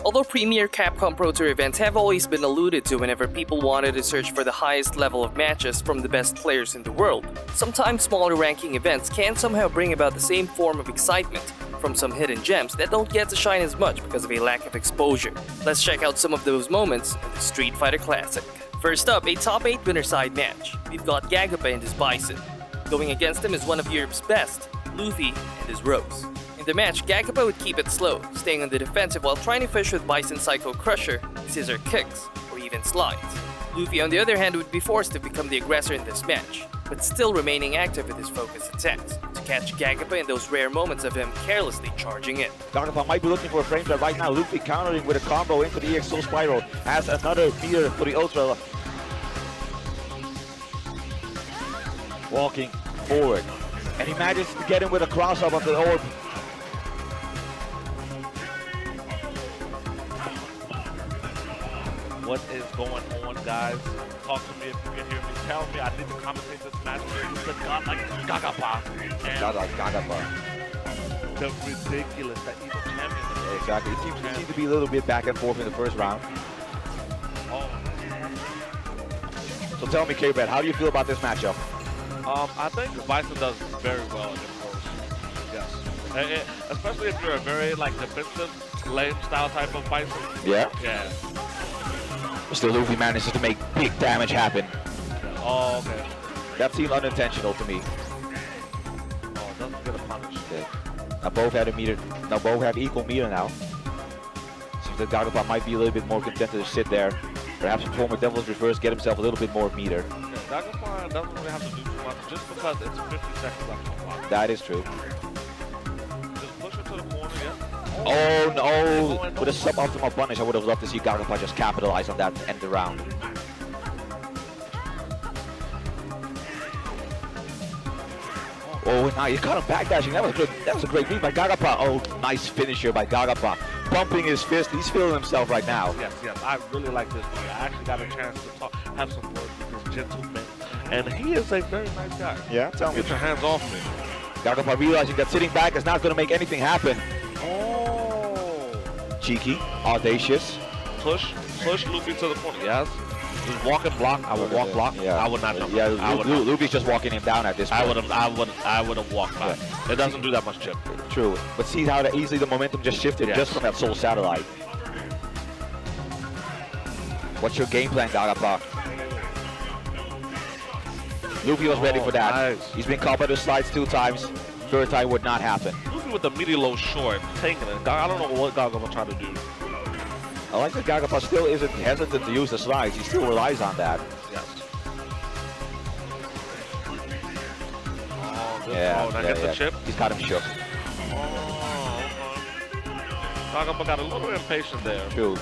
Although premier Capcom Pro Tour events have always been alluded to whenever people wanted to search for the highest level of matches from the best players in the world, sometimes smaller ranking events can somehow bring about the same form of excitement from some hidden gems that don't get to shine as much because of a lack of exposure. Let's check out some of those moments in the Street Fighter Classic. First up, a top 8 winner side match. We've got Gagapa and his Bison. Going against him is one of Europe's best, Luffy and his Rose. In the match, Gagapa would keep it slow, staying on the defensive while trying to fish with Bison Psycho Crusher, scissor kicks, or even slides. Luffy, on the other hand, would be forced to become the aggressor in this match, but still remaining active with his focused attacks, to catch Gagapa in those rare moments of him carelessly charging in. Gagapa might be looking for a frame trap right now. Luffy countering with a combo into the EX Soul Spiral, has another meter for the Ultra. Walking forward, and he manages to get him with a cross-up of the orb. What is going on, guys? Talk to me if you can hear me. Tell me I need to commentate this match. The god like Gagapa. Gagapa. The ridiculous, that evil champion. Yeah, exactly. It seems to be a little bit back and forth in the first round. Oh. So tell me, K-Bad, how do you feel about this matchup? I think Bison does very well against Rose. Yes. Especially if you're a very defensive, lane style type of Bison. Yeah. Yeah. Still, Luffy manages to make big damage happen. Oh, okay. That seemed unintentional to me. Oh, it doesn't get a punish. Okay. Now both have a meter. Now both have equal meter now. Seems that Gagapa might be a little bit more content to sit there. Perhaps perform a Devil's Reverse, get himself a little bit more meter. Okay, Gagapa doesn't really have to do too much just because it's 50 seconds left on clock. That is true. Just push it to the corner, yeah. Oh no! With a suboptimal punish, I would have loved to see Gagapa just capitalize on that and end the round. Oh, now you caught him backdashing. That was good. That was a great read by Gagapa. Oh, nice finisher by Gagapa. Bumping his fist. He's feeling himself right now. Yes, yes. I really like this boy. I actually got a chance to have some words with this gentleman, and he is a very nice guy. Yeah, tell me. Get your hands off me. Gagapa realizing that sitting back is not going to make anything happen. Oh. Cheeky, audacious. Push Luffy to the corner. Yes. Just walk and block. I would walk block. Yeah. I would not jump. Yeah, Luffy's just walking him down at this point. I would have walked back. Yeah. It doesn't do that much chip. True. But see how easily the momentum just shifted just from that Soul Satellite. What's your game plan, Gagapa? Luffy was ready for that. Nice. He's been caught by the slides 2 times. Third time would not happen. Luffy with the meaty low short, taking it. I don't know what Gagapa trying to do. I like that Gagapa still isn't hesitant to use the slides. He still relies on that. Yes. Gets the chip. He's got him shook. Oh, Gagapa got a little impatient there. True.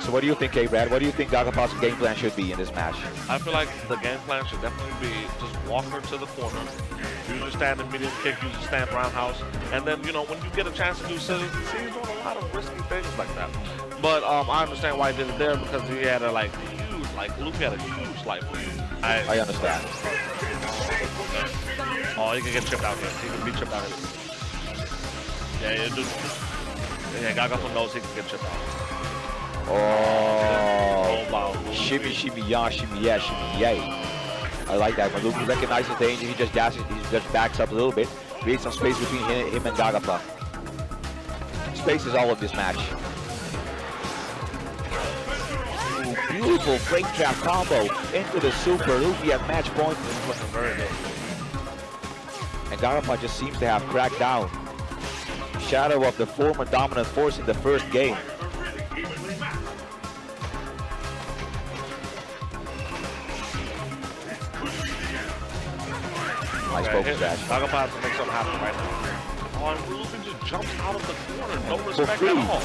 So what do you think, K-Brad? What do you think Gagapa's game plan should be in this match? I feel like the game plan should definitely be just walk her to the corner, use your stand and medium kick, use your stand roundhouse, and then, when you get a chance to do scissors, he's doing a lot of risky things like that. But I understand why he did it there because he had a huge, Luffy had a huge life. I understand. Oh, he can get chipped out here. He can be chipped out here. Yeah, Gagapa knows he can get chipped out. Oh, wow. Shimmy, shimmy, ya, shimmy, yeah, shimmy, yay. I like that. When Luffy recognizes danger, he just dashes, he just backs up a little bit, creates some space between him and Gagapa. Space is all of this match. Ooh, beautiful frame trap combo into the super. Luffy at match point. Very good. And Gagapa just seems to have cracked down. Shadow of the former dominant force in the first game. Nice focus dash. Gagapa has to make something happen right now. Oh, and Luffy just jumps out of the corner. No respect at all.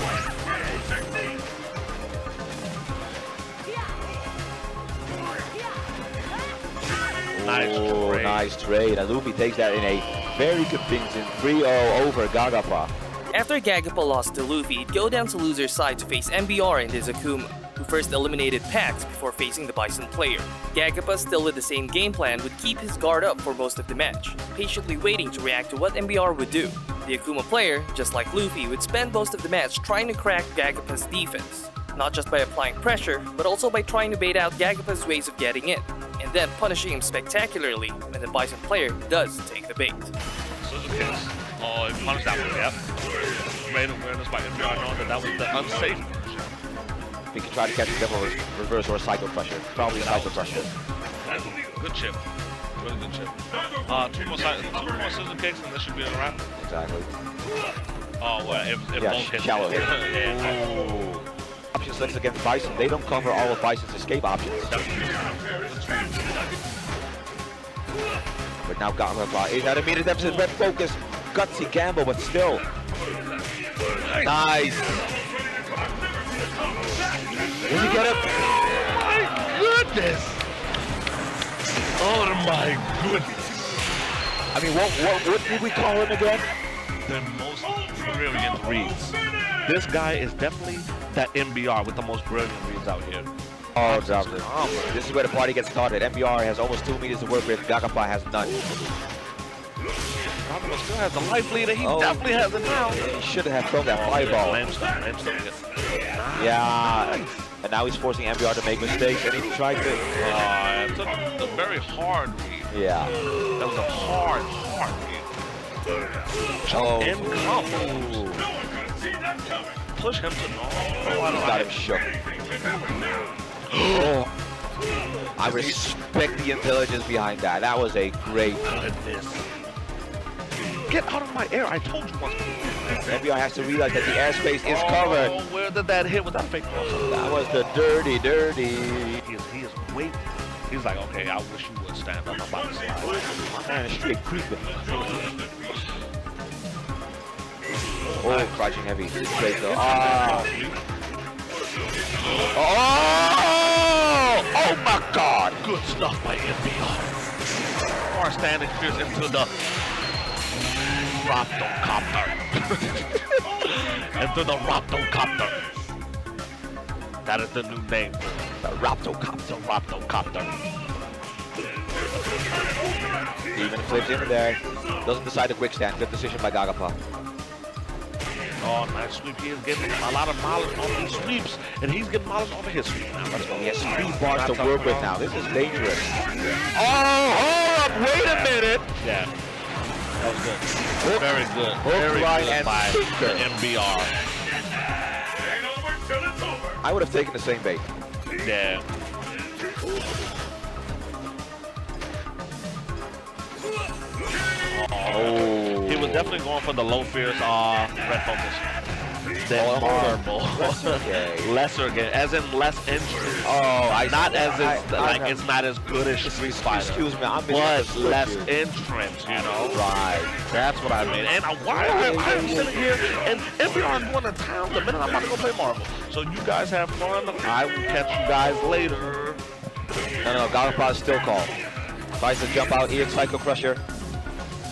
Nice trade. And Luffy takes that in a very convincing 3-0 over Gagapa. After Gagapa lost to Luffy, he'd go down to loser's side to face MBR and his Akuma. who first eliminated Pax before facing the Bison player. Gagapa, still with the same game plan, would keep his guard up for most of the match, patiently waiting to react to what MBR would do. The Akuma player, just like Luffy, would spend most of the match trying to crack Gagapa's defense, not just by applying pressure, but also by trying to bait out Gagapa's ways of getting in, and then punishing him spectacularly when the Bison player does take the bait. Oh, he punished that one, yep. Made awareness by MBR knowing that was the unsafe. He can try to catch a double reverse or a cycle pressure. Probably a cycle pressure. Good chip. Really good chip. Two more scissor kicks and this should be a wrap. Exactly. Oh, well, if yeah, both hit. shallow hit. Option selects against Bison. They don't cover all of Bison's escape options. But now Gagapa is at a meter deficit. Red focus. Gutsy gamble, but still. Nice. Did he get it? My goodness! Oh my goodness! I mean, what did we call him again? The most brilliant reads. This guy is definitely that MBR with the most brilliant reads out here. Oh, definitely. This is where the party gets started. MBR has almost 2 meters to work with. Gagapa has none. Gagapa still has the life leader. He definitely has it now. He should have thrown that fireball. Yeah. And now he's forcing MBR to make mistakes, and he tried to... It took a very hard read. Yeah. That was a hard read. Oh. In combo. Push him to no. He's got him shook. Oh. I respect the intelligence behind that. That was a great... Get out of my air. I told you once. MBR has to realize that the airspace is covered. Oh, where did that hit? Was that a fake cross? That was the dirty. He is waiting. He's like, okay, I wish you would stand up. I'm about to slide. My man is straight creeping. Oh, crouching heavy. It's great though. Oh my God! Good stuff by MBR. Or standing fierce into the Raptocopter. Into the Raptocopter. That is the new name. The Raptocopter. Even flips in there. Doesn't decide to quick stand. Good decision by Gagapa. Oh, nice sweep. He is getting a lot of mileage on these sweeps, and he's getting mileage over his sweep now. Let's go. He has 3 bars to work with now. This is dangerous. Oh, hold up. Wait a minute. Yeah. That was good. Very good. Very good by the MBR. I would have taken the same bait. Yeah. Oh. He was definitely going for the low fierce red focus. Then marble. Lesser game. As in less entry. Oh, not as it's not as good as Street Fighter. Excuse me, I'm but less entrance, you know? Right. That's what I mean. And why am sitting here and MBR is going to town the minute I'm about to go play Marvel. So you guys have fun. I will catch you guys later. No, Gagapa is still called. Tries to jump out, EX Psycho Crusher.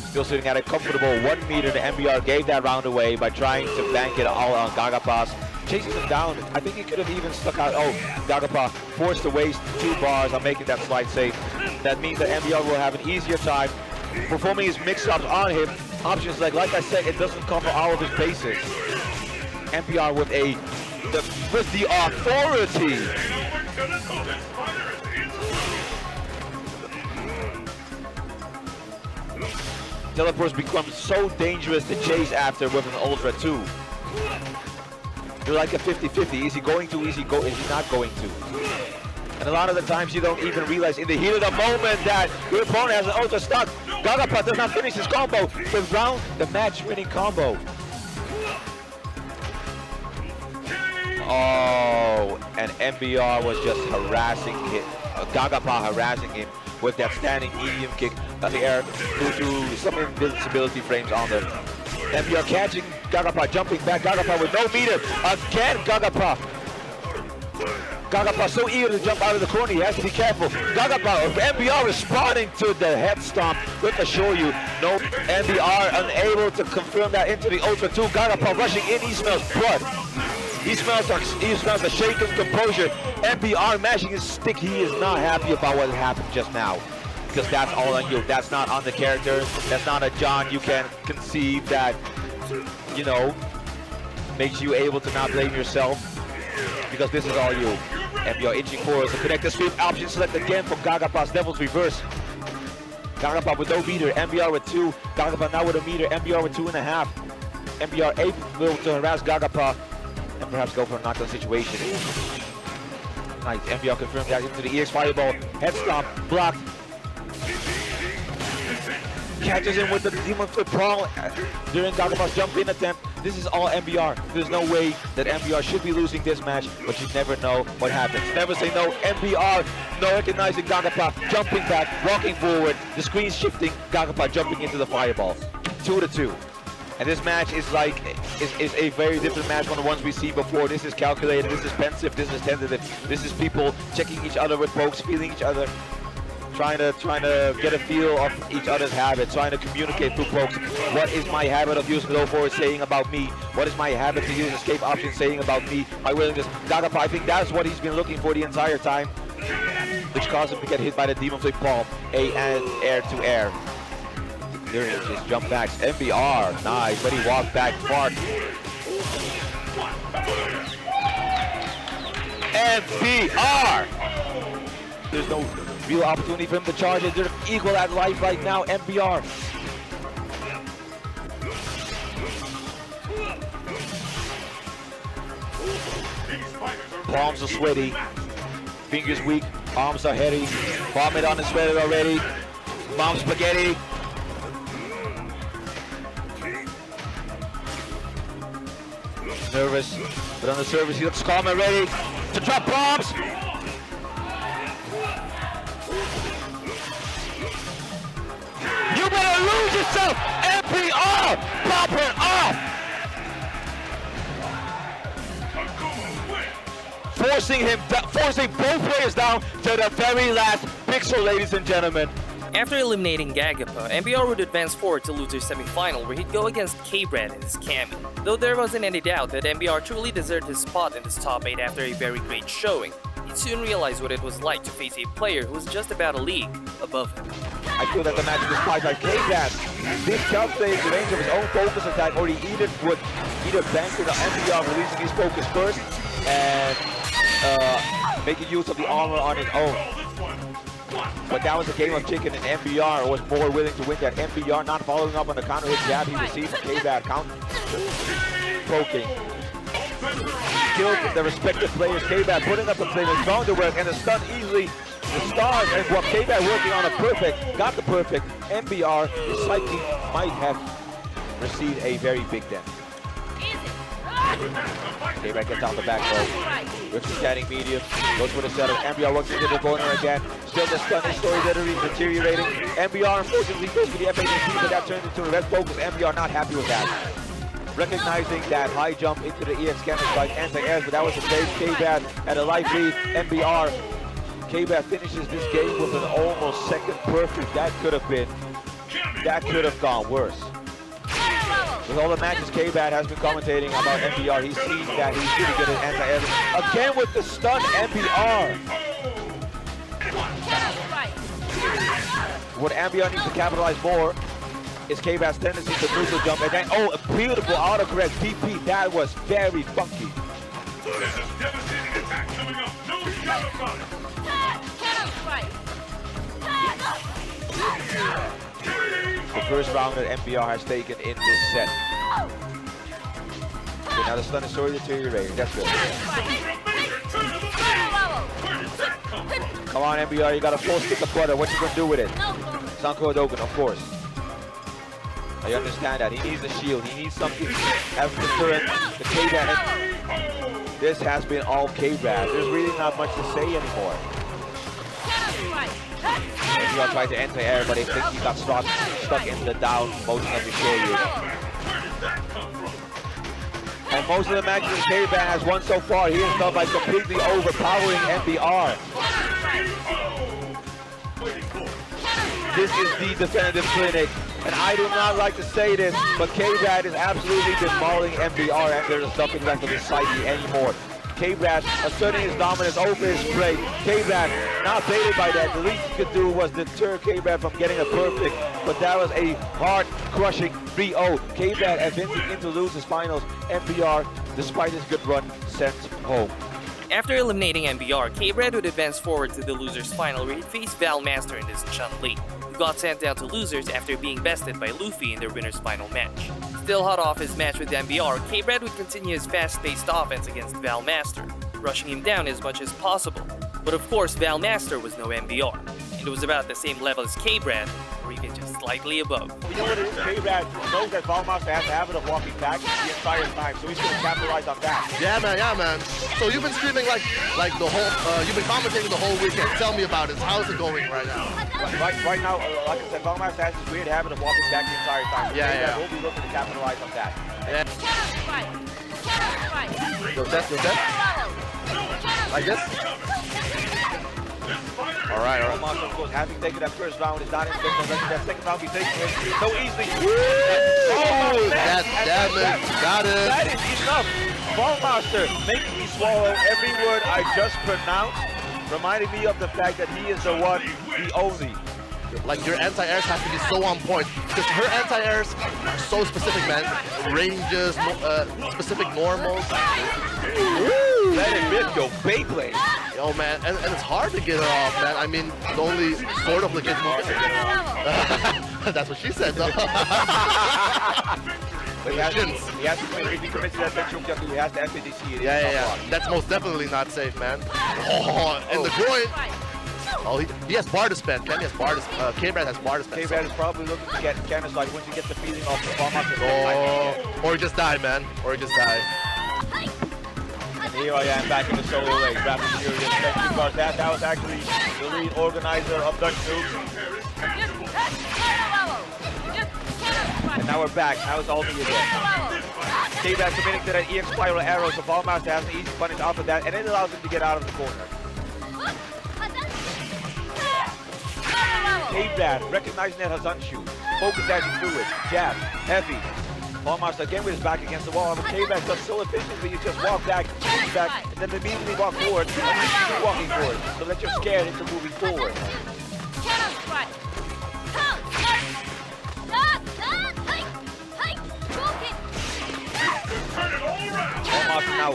Still sitting at a comfortable 1 meter. The MBR gave that round away by trying to bank it all on Gagapa's. Chasing him down. I think he could have even stuck out. Oh, Gagapa forced to waste 2 bars on making that slide safe. That means that MBR will have an easier time performing his mix-ups on him. Options like I said, it doesn't cover all of his bases. MBR with the authority. Teleports become so dangerous to chase after with an Ultra 2. You're like a 50-50. Is he going to? Is he not going to? And a lot of the times you don't even realize in the heat of the moment that your opponent has an Ultra stuck. Gagapa does not finish his combo. The match-winning combo. Oh, and MBR was just harassing him. Gagapa harassing him with that standing medium kick on the air due to some invincibility frames on them. MBR catching Gagapa, jumping back. Gagapa with no meter. Again, Gagapa so eager to jump out of the corner, he has to be careful. Gagapa, MBR responding to the head stomp with the Shoryu. No, MBR unable to confirm that into the Ultra 2. Gagapa rushing in, he smells blood. He smells the shaken composure. MBR mashing his stick. He is not happy about what happened just now. Because that's all on you. That's not on the character. That's not a John you can conceive that, you know, makes you able to not blame yourself. Because this is all you. MBR inching forward. The connector sweep option select again from Gagapa's Devil's Reverse. Gagapa with no meter. MBR with 2. Gagapa now with a meter. MBR with 2.5. MBR able to harass Gagapa and perhaps go for a knockdown situation. Nice. MBR confirmed that into the EX Fireball. Head stomp. Blocked. Catches him with the Demon Flip Brawl during Gagapa's jump in attempt. This is all MBR. There's no way that MBR should be losing this match, but you never know what happens. Never say no. MBR, no recognizing Gagapa, jumping back, walking forward, the screen shifting, Gagapa jumping into the fireball. 2-2. And this match is like, is a very different match from the ones we see before. This is calculated, this is pensive, this is tentative. This is people checking each other with pokes, feeling each other. Trying to get a feel of each other's habits, trying to communicate through pokes. What is my habit of using low forward saying about me? What is my habit to use escape option saying about me? My willingness. Gagapa, I think that's what he's been looking for the entire time, which caused him to get hit by the Demon Flip Palm, and air to air. During his jump backs, MBR, nice, but he walked back far. MBR! There's no real opportunity for him to charge it. They're equal at life right now, MBR. Palms are sweaty, fingers weak, arms are heady, vomit on his sweater already, mom spaghetti. Nervous, but on the surface he looks calm and ready to drop bombs. You better lose yourself! MBR! Pop her off! Forcing both players down to the very last pixel, ladies and gentlemen. After eliminating Gagapa, MBR would advance forward to loser's semi-final where he'd go against K-Brad in his Kami. Though there wasn't any doubt that MBR truly deserved his spot in this top 8 after a very great showing, he'd soon realize what it was like to face a player who was just about a league above him. I feel that the match is decided by K-Brad. This calculates the range of his own focus attack, or he would either bank with the MBR releasing his focus first and making use of the armor on his own. But that was a game of chicken, and MBR was more willing to win that. MBR not following up on the counter hit jab he received from K-Brad, counter poking. Killed the respective players. K-Brad putting up the flame and found the work, and the stun easily. The stars and what K-Brad working on a perfect, got the perfect. MBR is likely might have received a very big dent. K-Brad gets out the back row. Rips the standing medium, goes for the setup. MBR works into the corner again. Still the stun is story deteriorating. MBR unfortunately goes for the F-18, but that turns into a red focus. MBR not happy with that. Recognizing that high jump into the EX canvas like anti-airs, but that was a save. K-Brad at a light lead. MBR. K-Brad finishes this game with an almost second perfect. That could have gone worse. With all the matches K-Brad has been commentating about MBR, he sees that he's really good at anti-air. Again with the stun, MBR. What MBR needs to capitalize more is K-Brad's tendency to neutral jump. And then, oh, a beautiful autocorrect DP. That was very funky. The first round that MBR has taken in this set. Okay, now the stun is sorely deteriorating. That's good. Come on, MBR, you got a full stick of butter. What you gonna do with it? Sanko Dogen, of course. I understand that. He needs a shield. He needs something as the turret. The K-Brad. This has been all K-Brad. There's really not much to say anymore. MBR tried to enter air, but I think he got stuck in the down motion of the Shoryu. And most of the matches K-Brad has won so far, he has done by completely overpowering MBR. This is the definitive clinic And I do not like to say this, but K-Brad is absolutely demolishing MBR, and there's nothing left of his psyche anymore. K-Brad asserting his dominance over his prey. K-Brad not baited by that. The least he could do was deter K-Brad from getting a perfect, but that was a heart-crushing 3-0. K-Brad advancing into losers finals. MBR, despite his good run, sent home. After eliminating MBR, K-Brad would advance forward to the losers final where he'd face Val Master in this Chun-Li, who got sent down to losers after being bested by Luffy in their winners final match. Still hot off his match with MBR, K-Brad would continue his fast-paced offense against Val Master, rushing him down as much as possible. But of course, Val Master was no MBR, and it was about the same level as K-Brad, or even just slightly above. You know what it is? K-Brad knows that Valmaster has the habit of walking back the entire time, so he's going to capitalize on that. Yeah, man. So you've been streaming like the whole, you've been commentating the whole weekend. Tell me about it. How's it going right now? Right now, like I said, Valmaster has this weird habit of walking back the entire time. Yeah. We'll be looking to capitalize on that. Yeah. Go test. Like this? All right. Valmaster, of course, having taken that first round, is not intending to let that second round be taken so easily. That damage. Got it. That is enough. Valmaster making me swallow every word I just pronounced, reminding me of the fact that he is the one, the only. Like your anti-airs have to be so on point because her anti-airs are so specific, man. Ranges, specific normals. Let it rip your Beyblade. Yo, man, and it's hard to get her off, man. I mean, the only sort of legit move to get her off. That's what she said, though. But he has to commit, if he commits to that sexual jump, he has to FPDC it. Yeah. That's most definitely not safe, man. Oh, in the groin. Oh, he has bar to spend. Ken has bar to spend. K-Brad has bar to spend. K-Brad is probably looking to get Candace like once you get the feeling off the Valmaster. Oh, or just die, man. Or just die. And here I am back in the solo race. Rapid Furious. Thank you, because that was actually the lead organizer of Dutch News. And now we're back. Now it's all me again. K-Brad committing to that EX Spiral arrow, so Valmaster has an easy punish off of that, and it allows him to get out of the corner. K-Brad recognizing that Hazan shoot, focus dashing through it, jab, heavy. Valmaster again with his back against the wall, but K-Brad does so efficiently, you just walk back, and then immediately walk forward, and you keep walking forward, so that you're scared into moving forward. Valmaster now.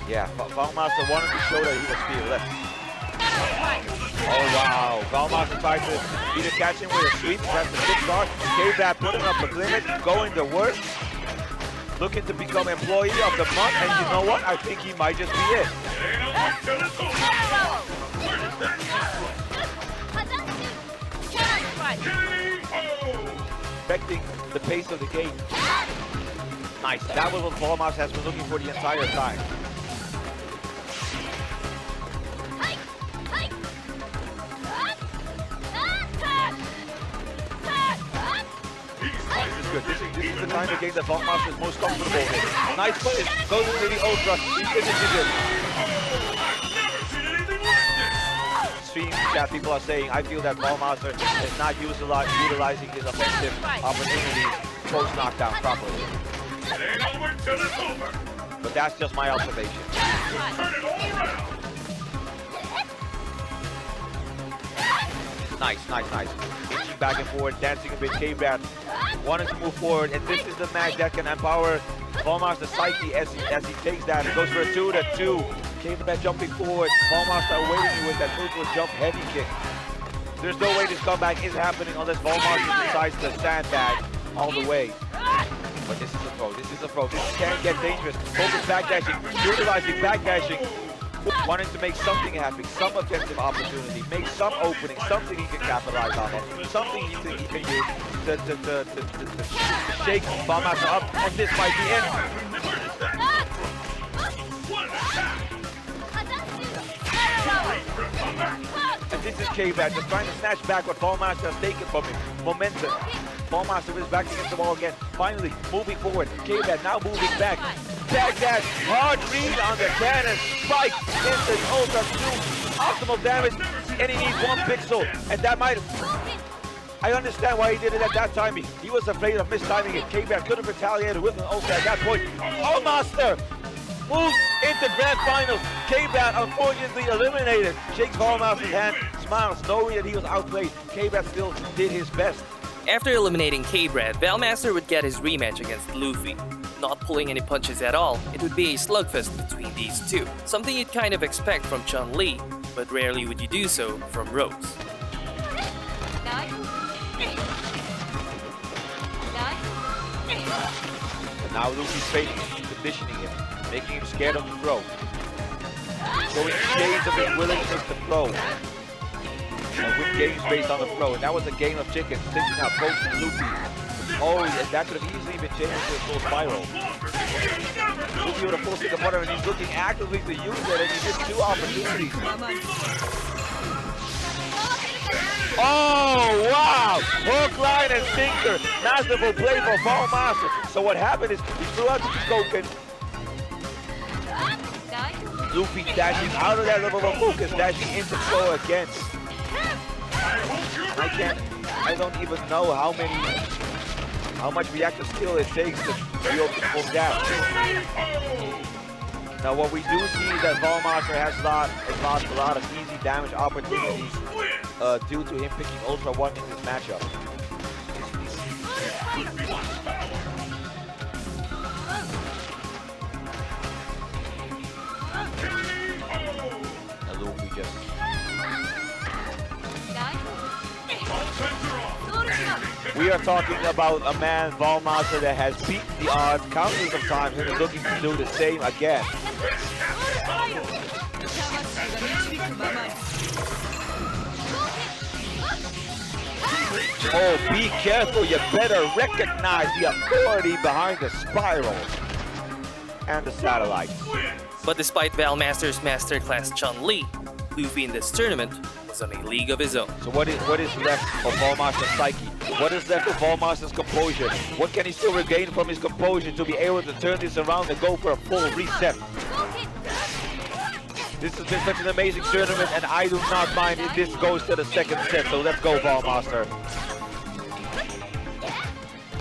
Yeah, Valmaster wanted to show that he was fearless. Oh wow, Valmaster tried to either catch him with a sweep, that's the 6-star. K-Brad putting up a limit, going to work. Looking to become employee of the month, and you know what? I think he might just be it. Affecting the pace of the game. Nice, that was what Valmaster has been looking for the entire time. This is the kind of game that Valmaster is most comfortable in. Nice play, goes into the Ultra, he finishes it. Stream chat people are saying, I feel that Valmaster is not utilizing his offensive opportunities post-knockdown properly. But that's just my observation. Nice. Reaching back and forward, dancing a bit, K-Brad wanting to move forward, and this is the match that can empower Valmaster's psyche as he takes that. It goes for a 2-2. K-Brad jumping forward, Valmaster awaiting with that neutral jump heavy kick. There's no way this comeback is happening unless Valmaster decides to sandbag all the way. But this is a pro. This can get dangerous. Focus backdashing, utilizing backdashing. Wanting to make something happen, some offensive opportunity, make some opening, something he can capitalize on, something he can use to shake Valmaster up, and this might be it. And this is K-Brad just trying to snatch back what Valmaster has taken from him. Momentum. Valmaster is back against the wall again. Finally, moving forward. K-Brad now moving back. Backdash, hard read on the cannon. Spike into the Ultra 2. Optimal damage, and he needs 1 pixel. And that might I understand why he did it at that timing. He was afraid of mistiming it. K-Bear could have retaliated with an ulti at that point. Ballmaster moves into Grand Finals. K-Bat unfortunately eliminated. Shakes Ballmaster's hand, smiles, knowing that he was outplayed. K-Bat still did his best. After eliminating K-Brad, Valmaster would get his rematch against Luffy. Not pulling any punches at all, it would be a slugfest between these two. Something you'd kind of expect from Chun-Li, but rarely would you do so from Rose. And now Luffy's fading, conditioning him, making him scared of the throw. Showing shades of his willingness to throw. And win games based on the throw. And that was a game of chicken, thinking how close to Luffy. Oh, and that could have easily been changed to a full spiral. Luffy with a full stick of butter, and he's looking actively to use it, and he missed 2 opportunities. Oh, wow! Hook, line, and sinker. Masterful play for Ballmaster. So what happened is he threw out the token. Luffy dashing out of that level of focus, dashing into throw against. I don't even know how much reactive skill it takes to be able to pull down. Now what we do see is that Ballmaster has lost a lot of easy damage opportunities due to him picking Ultra 1 in this matchup. And Luffy just... We are talking about a man, Ballmaster, that has beaten the odds countless of times and is looking to do the same again. Oh, be careful, you better recognize the authority behind the spirals and the satellites. But despite Valmaster's masterclass Chun-Li, Luffy in this tournament was on a league of his own. So what is left of Ballmaster's psyche? What is left of Ballmaster's composure? What can he still regain from his composure to be able to turn this around and go for a full reset? This has been such an amazing tournament, and I do not mind if this goes to the second set, so let's go, Ballmaster.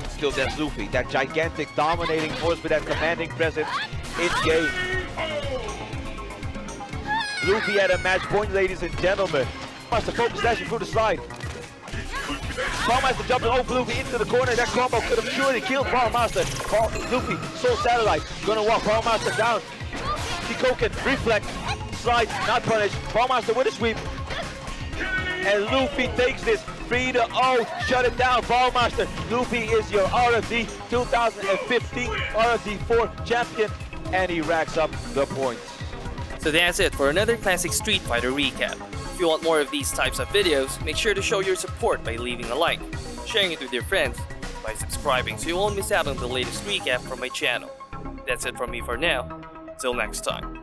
Still, there's Luffy, that gigantic, dominating force with that commanding presence in game. Luffy at a match point, ladies and gentlemen. Ballmaster focus dashing through the slide. Ballmaster jumping over Luffy into the corner. That combo could have surely killed Ballmaster. Luffy, Soul Satellite, gonna walk Ballmaster down. Kikoken, reflect, slide, not punish. Ballmaster with a sweep. And Luffy takes this 3-0. Shut it down, Ballmaster. Luffy is your RFD 2015 RFD4 champion, and he racks up the points. So that's it for another classic Street Fighter recap. If you want more of these types of videos, make sure to show your support by leaving a like, sharing it with your friends, by subscribing so you won't miss out on the latest recap from my channel. That's it from me for now. Till next time.